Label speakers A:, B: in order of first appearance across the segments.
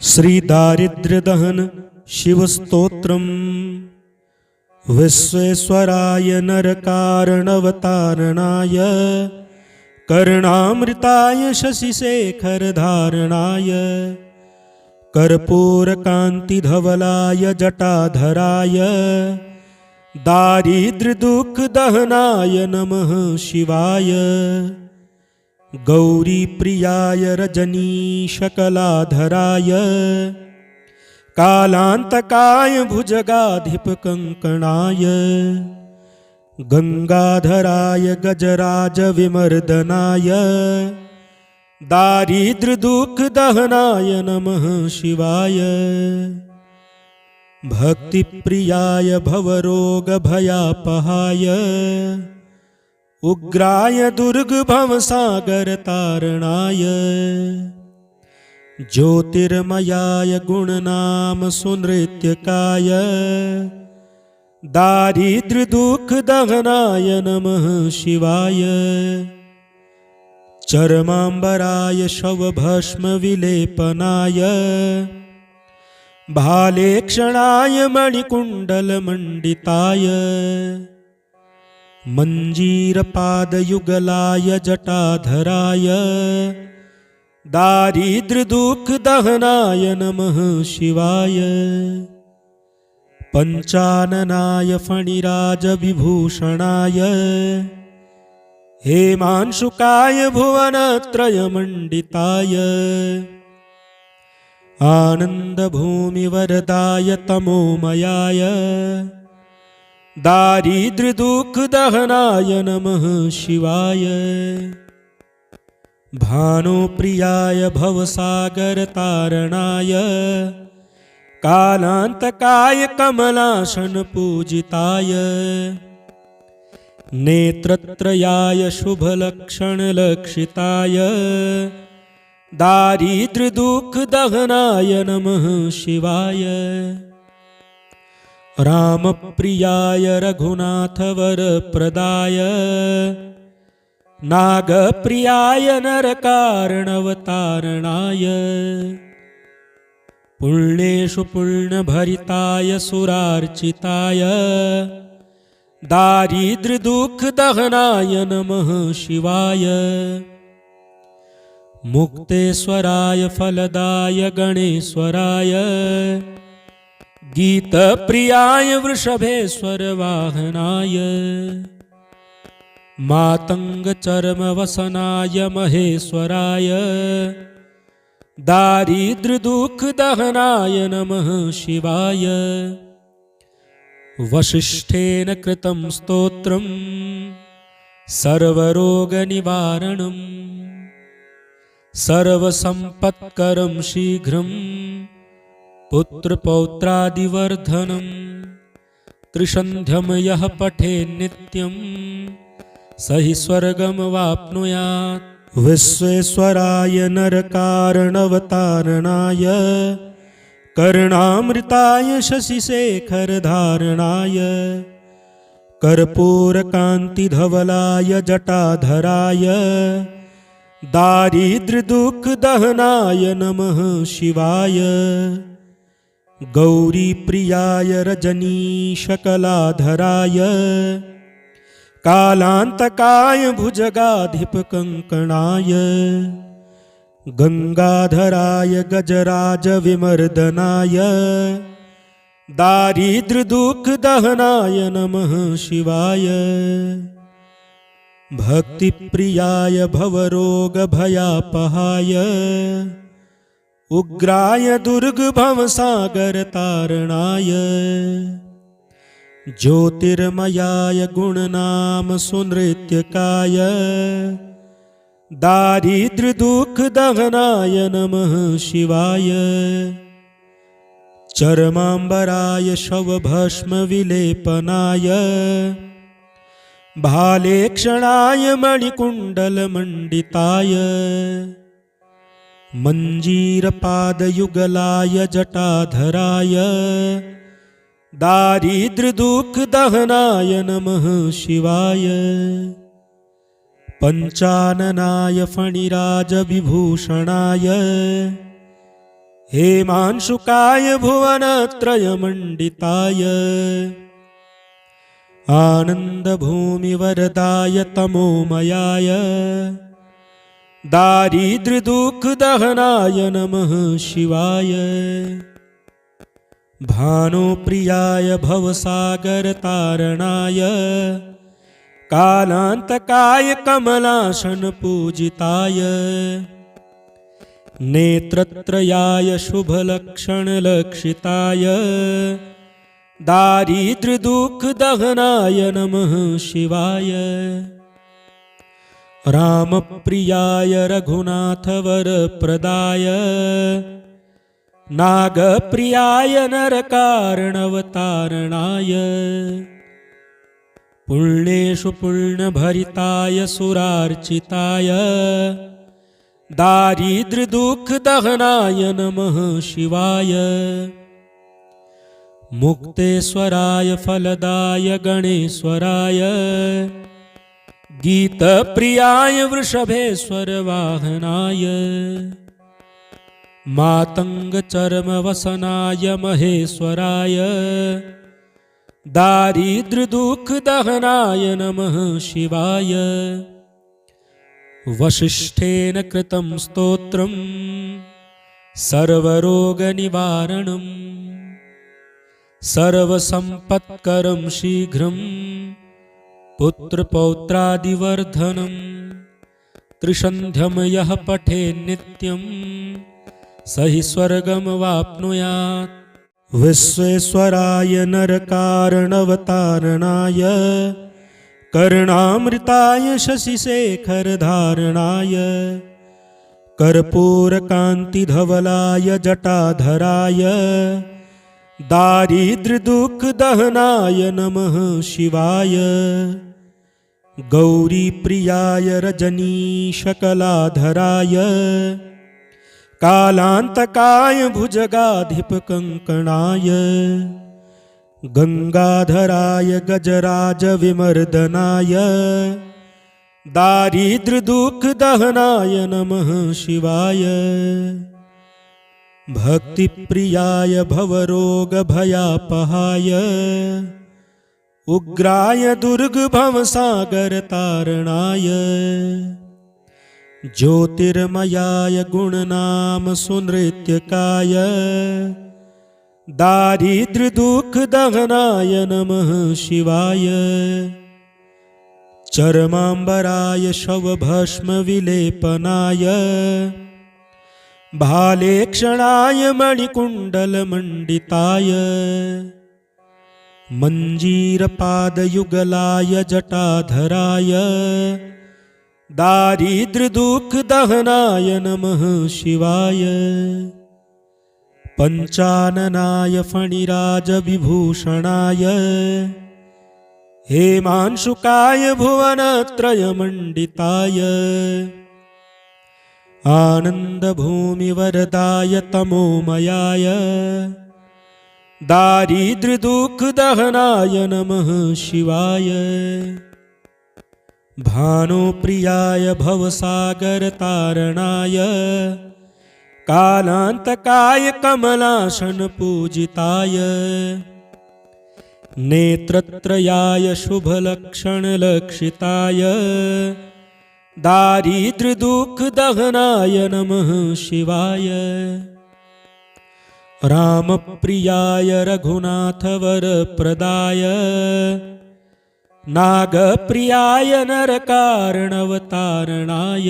A: श्री दारिद्र्यदहन शिवस्तोत्रम् विश्वेश्वराय नरकारणवतारणाय कर्णामृताय शशिशेखरधारणाय कर्पूरकान्तिधवलाय जटाधराय दारिद्र्यदुःखदहनाय नमः शिवाय गौरीप्रियाय रजनीशकलाधराय कालान्तकाय भुजगाधिपकङ्कणाय गंगाधराय गजराजविमर्दनाय दारिद्र्यदुःखदहनाय नमः शिवाय भक्तिप्रियाय भवरोगभयापहाय उग्राय दुर्गभवसागरतारणाय ज्योतिर्मयाय गुणनाम सुनृत्यकाय दारिद्र्यदुःखदहनाय नमः शिवाय चर्माम्बराय शवभस्मविलेपनाय भालेक्षणाय मणिकुण्डलमण्डिताय मञ्जीरपादयुगलाय जटाधराय दारिद्र्यदुःखदहनाय नमः शिवाय पञ्चाननाय फणिराजविभूषणाय हेमांशुकाय भुवनत्रयमण्डिताय आनन्दभूमिवरदाय तमोमयाय दारिद्र्यदुःखदहनाय नमः शिवाय भानुप्रियाय भवसागरतारणाय कालान्तकाय कमलासनपूजिताय नेत्रत्रयाय शुभलक्षणलक्षिताय दारिद्र्यदुःखदहनाय नमः शिवाय रामप्रियाय रघुनाथवरप्रदाय नागप्रियाय नरकारणवतारणाय पुण्येषु पुण्यभरिताय सुरार्चिताय दारिद्र्यदुःखदहनाय नमः शिवाय मुक्तेश्वराय फलदाय गणेश्वराय गीतप्रियाय वृषभेश्वरवाहनाय मातङ्गचर्मवसनाय महेश्वराय दारिद्र्यदुःखदहनाय नमः शिवाय वसिष्ठेन कृतं स्तोत्रम् सर्वरोगनिवारणम् सर्वसम्पत्करं शीघ्रं पुत्रपौत्रादिवर्धनम् त्रिसन्ध्यं यः पठेन्नित्यं स हि स्वर्गमवाप्नुयात् विश्वेश्वराय नरकारणवतारणाय कर्णामृताय शशिशेखरधारणाय कर्पूरकान्तिधवलाय जटाधराय दारिद्र्यदुःखदहनाय नमः शिवाय गौरीप्रियाय रजनीशकलाधराय कालान्तकाय भुजगाधिपकङ्कणाय गंगाधराय गजराजविमर्दनाय दारिद्र्यदुःखदहनाय नमः शिवाय भक्तिप्रियाय भवरोगभयापहाय उग्राय दुर्गभवसागरतारणाय ज्योतिर्मयाय गुणनाम सुनृत्यकाय दारिद्र्यदुःखदहनाय नमः शिवाय चर्माम्बराय शवभस्मविलेपनाय भालेक्षणाय मणिकुण्डलमण्डिताय मञ्जीरपादयुगलाय जटाधराय दारिद्र्यदुःखदहनाय नमः शिवाय पञ्चाननाय फणिराजविभूषणाय हेमांशुकाय भुवनत्रयमण्डिताय आनन्दभूमिवरदाय तमोमयाय दारिद्र्यदुःखदहनाय नमः शिवाय भानुप्रियाय भवसागरतारणाय कालान्तकाय कमलासनपूजिताय नेत्रत्रयाय शुभलक्षणलक्षिताय दारिद्र्यदुःखदहनाय नमः शिवाय रामप्रियाय रघुनाथवरप्रदाय नागप्रियाय नरकारणवतारणाय पुण्येषु पुण्यभरिताय सुरार्चिताय दारिद्र्यदुःखदहनाय नमः शिवाय मुक्तेश्वराय फलदाय गणेश्वराय गीतप्रियाय वृषभेश्वरवाहनाय मातङ्गचर्मवसनाय महेश्वराय दारिद्र्यदुःखदहनाय नमः शिवाय वसिष्ठेन कृतं स्तोत्रं सर्वरोगनिवारणं सर्वसम्पत्करं शीघ्रं पुत्रपौत्रादिवर्धनं त्रिसन्ध्यं यः पठेन्नित्यं स हि स्वर्गमवाप्नुयात् विश्वेश्वराय नरकारणवतारणाय कर्णामृताय शशिशेखरधारणाय कर्पूरकान्तिधवलाय जटाधराय दारिद्र्यदुःखदहनाय नमः शिवाय गौरीप्रियाय रजनीशकलाधराय कालान्तकाय भुजगाधिपकङ्कणाय गंगाधराय गजराजविमर्दनाय दारिद्र्यदुःखदहनाय नमः शिवाय भक्तिप्रियाय भवरोगभयापहाय उग्राय दुर्गभवसागरतारणाय ज्योतिर्मयाय गुणनामसुनृत्यकाय दारिद्र्यदुःखदहनाय नमः शिवाय चर्माम्बराय शवभस्मविलेपनाय भालेक्षणाय मणिकुण्डलमण्डिताय मञ्जीरपादयुगलाय जटाधराय दारिद्र्यदुःखदहनाय नमः शिवाय पञ्चाननाय फणिराजविभूषणाय हेमांशुकाय भुवनत्रयमण्डिताय आनन्दभूमिवरदाय तमोमयाय दारिद्र्यदुःखदहनाय नमः शिवाय भानुप्रियाय भवसागरतारणाय कालान्तकाय कमलासनपूजिताय नेत्रत्रयाय शुभलक्षणलक्षिताय दारिद्र्यदुःखदहनाय नमः शिवाय रामप्रियाय रघुनाथवरप्रदाय नागप्रियाय नरकारणवतारणाय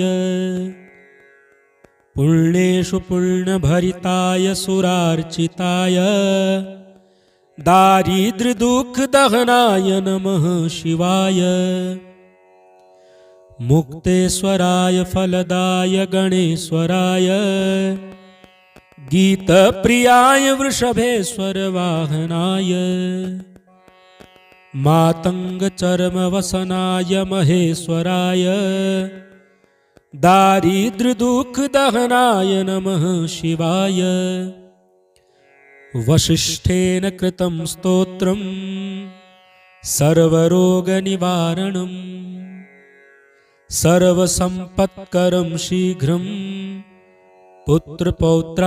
A: पुण्येषु पुण्यभरिताय सुरार्चिताय दारिद्र्यदुःखदहनाय नमः शिवाय मुक्तेश्वराय फलदाय गणेश्वराय गीतप्रियाय वृषभेश्वरवाहनाय मातङ्गचर्मवसनाय महेश्वराय दारिद्र्यदुःखदहनाय नमः शिवाय वसिष्ठेन कृतं स्तोत्रं सर्वरोगनिवारणं सर्वसम्पत्करं शीघ्रं पुत्रपौत्रादिवर्धनं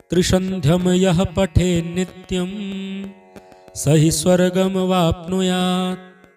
A: त्रिसन्ध्यं यः पठेन्नित्यं स हि स्वर्गमवाप्नुयात्